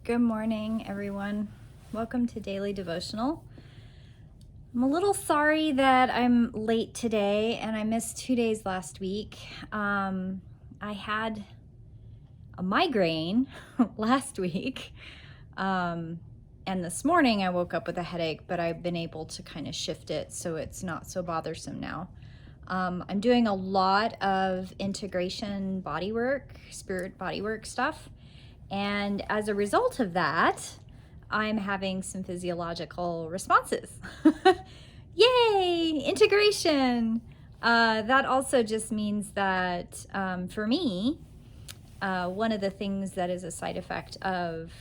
Good morning, everyone. Welcome to Daily Devotional. I'm a little sorry that I'm late today and I missed 2 days last week. I had a migraine last week, and this morning I woke up with a headache, but I've been able to kind of shift it so it's not so bothersome now. I'm doing a lot of integration bodywork, spirit bodywork stuff. And as a result of that, I'm having some physiological responses. Yay, integration. That also just means that for me, one of the things that is a side effect of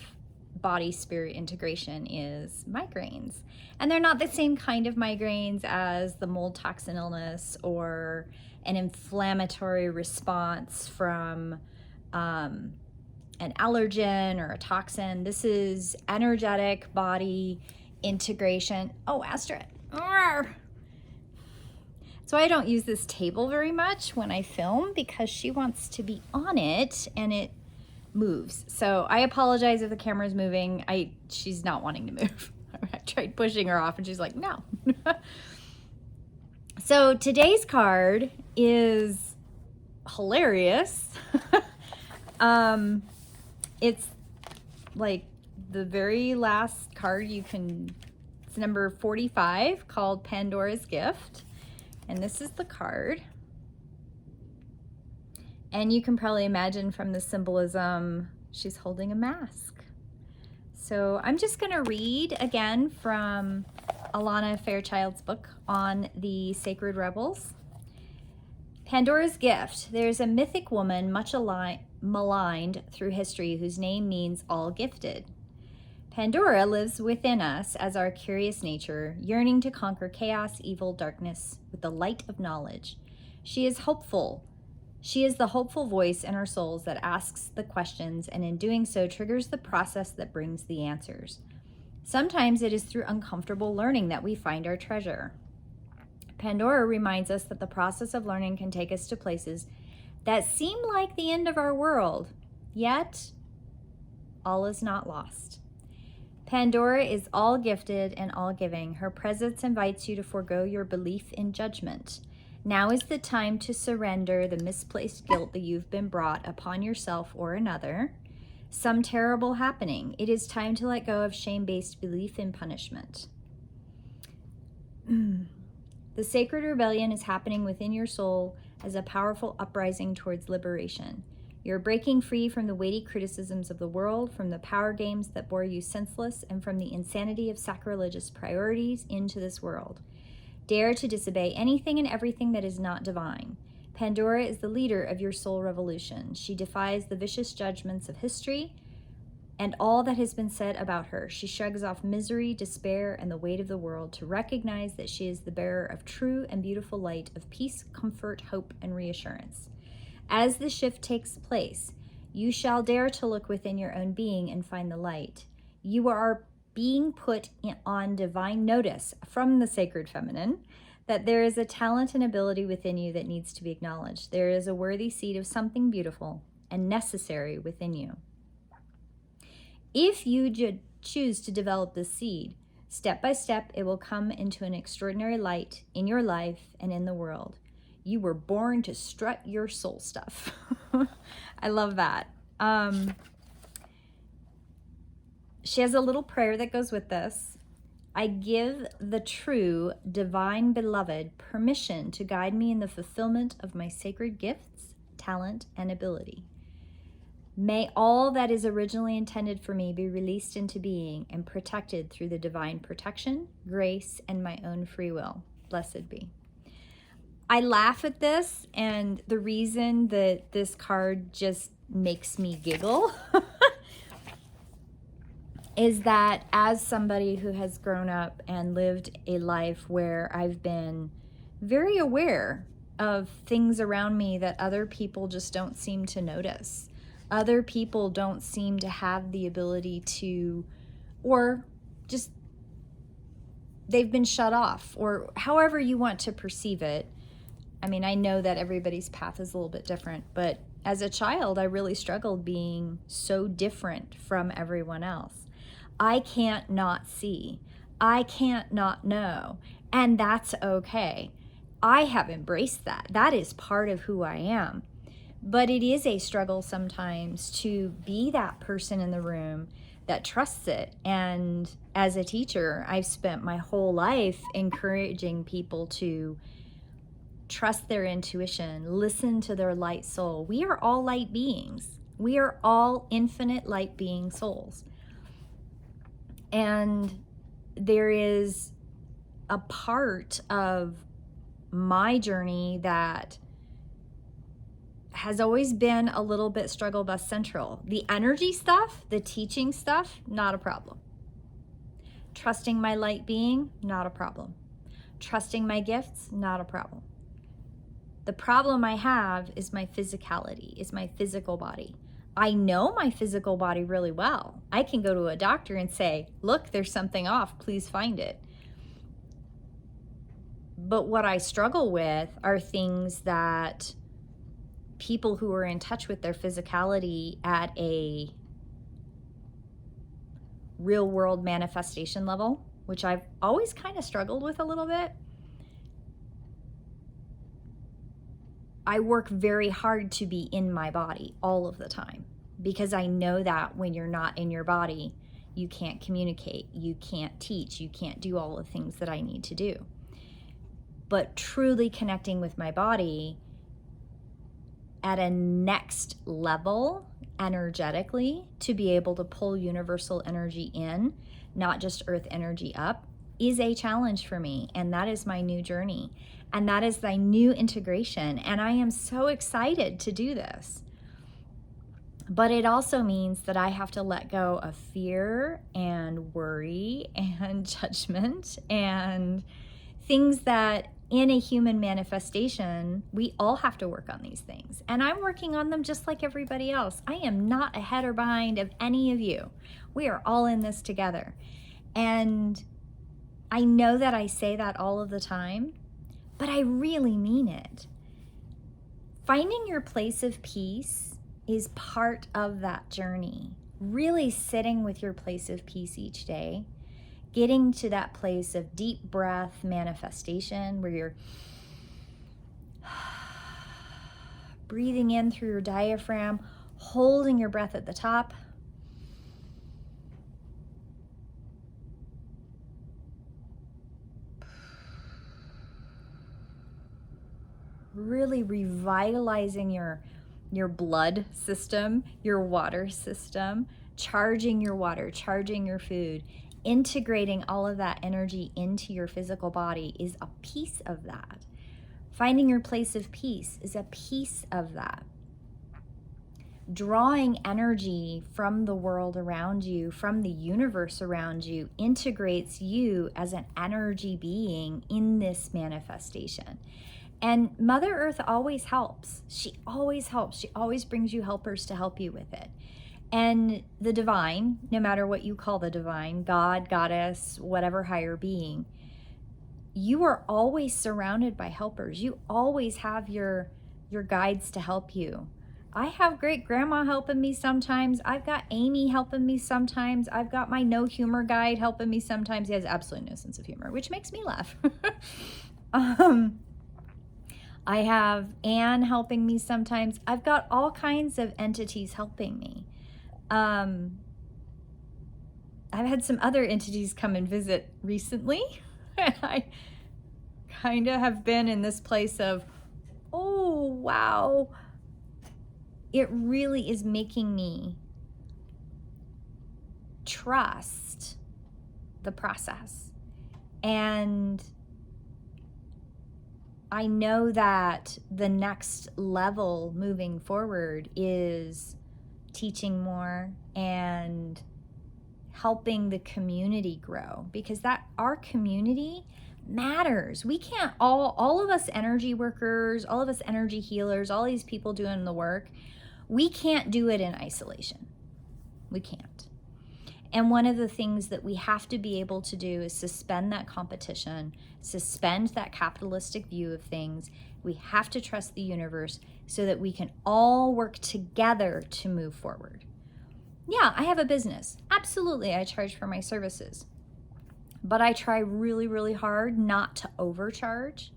body-spirit integration is migraines. And they're not the same kind of migraines as the mold toxin illness or an inflammatory response from an allergen or a toxin. This is energetic body integration. Oh, Astrid. So I don't use this table very much when I film because she wants to be on it and it moves. So I apologize if the camera's moving. She's not wanting to move. I tried pushing her off and she's like, no. So today's card is hilarious. It's like the very last card it's number 45, called Pandora's Gift. And this is the card. And you can probably imagine from the symbolism, she's holding a mask. So I'm just gonna read again from Alana Fairchild's book on the Sacred Rebels. Pandora's Gift. There's a mythic woman much maligned through history whose name means all gifted. Pandora lives within us as our curious nature, yearning to conquer chaos, evil, darkness with the light of knowledge. She is hopeful. She is the hopeful voice in our souls that asks the questions and in doing so triggers the process that brings the answers. Sometimes it is through uncomfortable learning that we find our treasure. Pandora reminds us that the process of learning can take us to places that seem like the end of our world, yet all is not lost. Pandora is all gifted and all giving. Her presence invites you to forego your belief in judgment. Now is the time to surrender the misplaced guilt that you've been brought upon yourself or another. Some terrible happening. It is time to let go of shame-based belief in punishment. The sacred rebellion is happening within your soul as a powerful uprising towards liberation. You're breaking free from the weighty criticisms of the world, from the power games that bore you senseless, and from the insanity of sacrilegious priorities into this world. Dare to disobey anything and everything that is not divine. Pandora is the leader of your soul revolution. She defies the vicious judgments of history and all that has been said about her. She shrugs off misery, despair, and the weight of the world to recognize that she is the bearer of true and beautiful light of peace, comfort, hope, and reassurance. As the shift takes place, you shall dare to look within your own being and find the light. You are being put on divine notice from the sacred feminine that there is a talent and ability within you that needs to be acknowledged. There is a worthy seed of something beautiful and necessary within you. If you choose to develop this seed, step by step, it will come into an extraordinary light in your life and in the world. You were born to strut your soul stuff. I love that. She has a little prayer that goes with this. I give the true, divine beloved permission to guide me in the fulfillment of my sacred gifts, talent, and ability. May all that is originally intended for me be released into being and protected through the divine protection, grace, and my own free will. Blessed be. I laugh at this, and the reason that this card just makes me giggle is that as somebody who has grown up and lived a life where I've been very aware of things around me that other people just don't seem to notice. Other people don't seem to have the ability to, or just they've been shut off, or however you want to perceive it. I mean, I know that everybody's path is a little bit different, but As a child, I really struggled being so different from everyone else. I can't not see. I can't not know. And that's okay. I have embraced that. That is part of who I am. But it is a struggle sometimes to be that person in the room that trusts it. And as a teacher, I've spent my whole life encouraging people to trust their intuition, listen to their light soul. We are all light beings. We are all infinite light being souls. And there is a part of my journey that has always been a little bit struggle bus central. The energy stuff, the teaching stuff, not a problem. Trusting my light being, not a problem. Trusting my gifts, not a problem. The problem I have is my physicality, is my physical body. I know my physical body really well. I can go to a doctor and say, look, there's something off, please find it. But what I struggle with are things that people who are in touch with their physicality at a real world manifestation level, which I've always kind of struggled with a little bit. I work very hard to be in my body all of the time because I know that when you're not in your body, you can't communicate, you can't teach, you can't do all the things that I need to do. But truly connecting with my body at a next level energetically to be able to pull universal energy in, not just earth energy up, is a challenge for me. And that is my new journey. And that is my new integration. And I am so excited to do this. But it also means that I have to let go of fear and worry and judgment and things that in a human manifestation, we all have to work on these things. And I'm working on them just like everybody else. I am not ahead or behind of any of you. We are all in this together. And I know that I say that all of the time, but I really mean it. Finding your place of peace is part of that journey. Really sitting with your place of peace each day, getting to that place of deep breath manifestation where you're breathing in through your diaphragm, holding your breath at the top, really revitalizing your blood system, your water system, charging your water, charging your food, integrating all of that energy into your physical body is a piece of that. Finding your place of peace is a piece of that. Drawing energy from the world around you, from the universe around you, integrates you as an energy being in this manifestation. And Mother Earth always helps. She always helps. She always brings you helpers to help you with it. And the divine, no matter what you call the divine, God, goddess, whatever higher being, you are always surrounded by helpers. You always have your guides to help you. I have great grandma helping me sometimes. I've got Amy helping me sometimes. I've got my no humor guide helping me sometimes. He has absolutely no sense of humor, which makes me laugh. I have Anne helping me sometimes. I've got all kinds of entities helping me. I've had some other entities come and visit recently, and I kind of have been in this place of, oh, wow. It really is making me trust the process. And I know that the next level moving forward is teaching more and helping the community grow, because that our community matters. We can't all of us energy workers, all of us energy healers, all these people doing the work, we can't do it in isolation. We can't. And one of the things that we have to be able to do is suspend that competition, suspend that capitalistic view of things. We have to trust the universe so that we can all work together to move forward. Yeah, I have a business. Absolutely, I charge for my services. But I try really, really hard not to overcharge.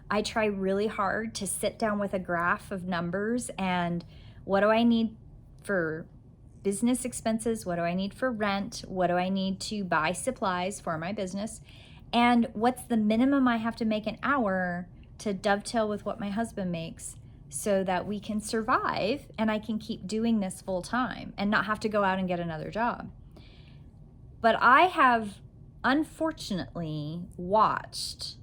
I try really hard to sit down with a graph of numbers and what do I need for business expenses? What do I need for rent? What do I need to buy supplies for my business? And what's the minimum I have to make an hour to dovetail with what my husband makes so that we can survive and I can keep doing this full time and not have to go out and get another job. But I have unfortunately watched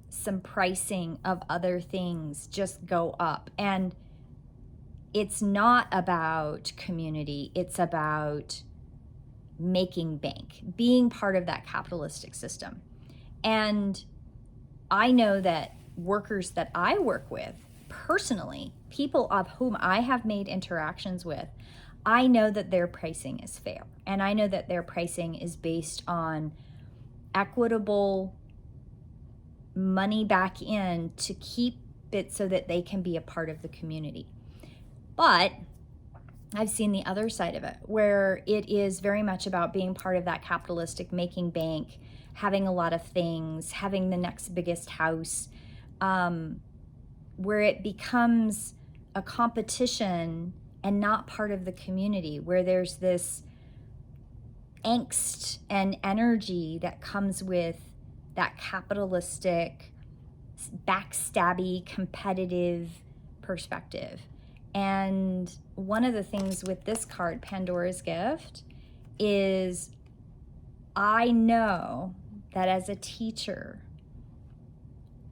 some pricing of other things just go up. And it's not about community. It's about making bank, being part of that capitalistic system. And I know that workers that I work with personally, people of whom I have made interactions with, I know that their pricing is fair. And I know that their pricing is based on equitable money back in to keep it so that they can be a part of the community. But I've seen the other side of it, where it is very much about being part of that capitalistic making bank, having a lot of things, having the next biggest house, where it becomes a competition and not part of the community, where there's this angst and energy that comes with that capitalistic, backstabby, competitive perspective. And one of the things with this card, Pandora's Gift, is I know that as a teacher,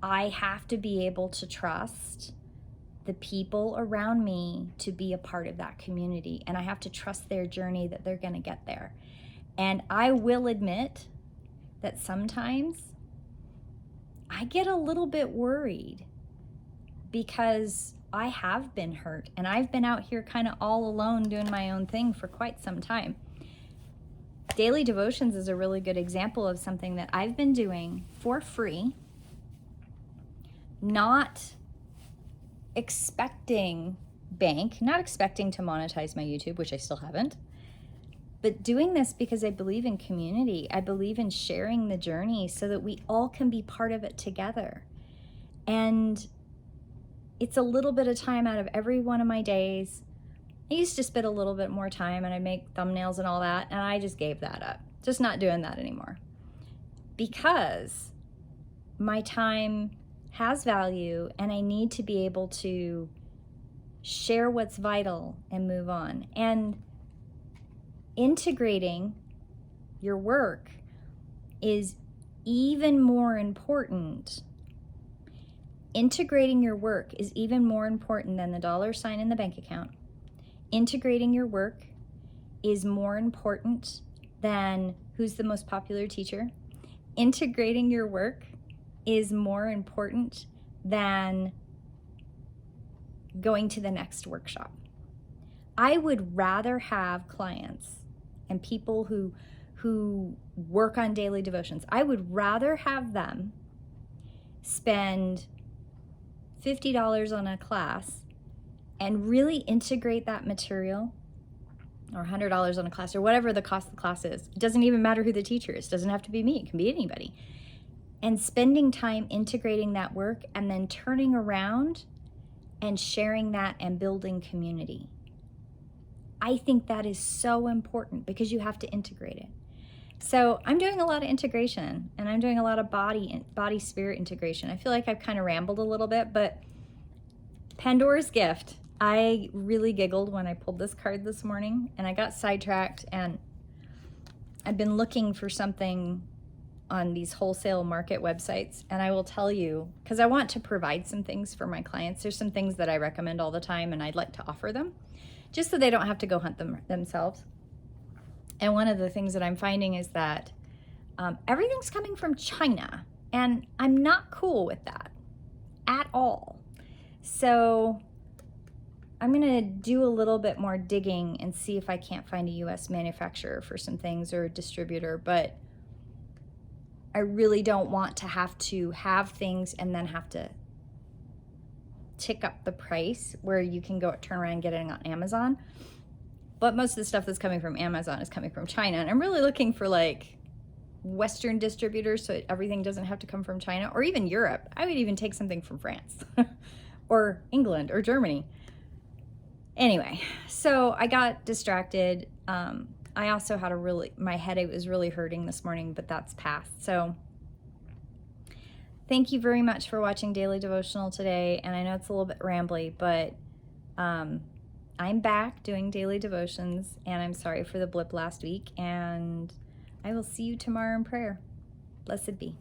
I have to be able to trust the people around me to be a part of that community. And I have to trust their journey that they're going to get there. And I will admit that sometimes I get a little bit worried because I have been hurt and I've been out here kind of all alone doing my own thing for quite some time. Daily Devotions is a really good example of something that I've been doing for free, not expecting bank, not expecting to monetize my YouTube, which I still haven't, but doing this because I believe in community. I believe in sharing the journey so that we all can be part of it together. And it's a little bit of time out of every one of my days. I used to spend a little bit more time and I'd make thumbnails and all that, and I just gave that up. Just not doing that anymore. Because my time has value and I need to be able to share what's vital and move on. And integrating your work is even more important. Integrating your work is even more important than the $sign in the bank account. Integrating your work is more important than who's the most popular teacher. Integrating your work is more important than going to the next workshop. I would rather have clients and people who work on daily devotions, I would rather have them spend $50 on a class and really integrate that material, or $100 on a class, or whatever the cost of the class is. It doesn't even matter who the teacher is. It doesn't have to be me. It can be anybody. And spending time integrating that work and then turning around and sharing that and building community. I think that is so important because you have to integrate it. So I'm doing a lot of integration and I'm doing a lot of body spirit integration. I feel like I've kind of rambled a little bit, but Pandora's Gift. I really giggled when I pulled this card this morning and I got sidetracked, and I've been looking for something on these wholesale market websites, and I will tell you, because I want to provide some things for my clients. There's some things that I recommend all the time and I'd like to offer them just so they don't have to go hunt them themselves. And one of the things that I'm finding is that everything's coming from China, and I'm not cool with that at all. So I'm gonna do a little bit more digging and see if I can't find a US manufacturer for some things, or a distributor, but I really don't want to have things and then have to tick up the price where you can go turn around and get it on Amazon. But most of the stuff that's coming from Amazon is coming from China, and I'm really looking for like Western distributors so everything doesn't have to come from China, or even Europe. I would even take something from France or England or Germany. Anyway, so I got distracted. I also had my headache was really hurting this morning, but that's passed. So thank you very much for watching Daily Devotional today. And I know it's a little bit rambly, but I'm back doing daily devotions, and I'm sorry for the blip last week, and I will see you tomorrow in prayer. Blessed be.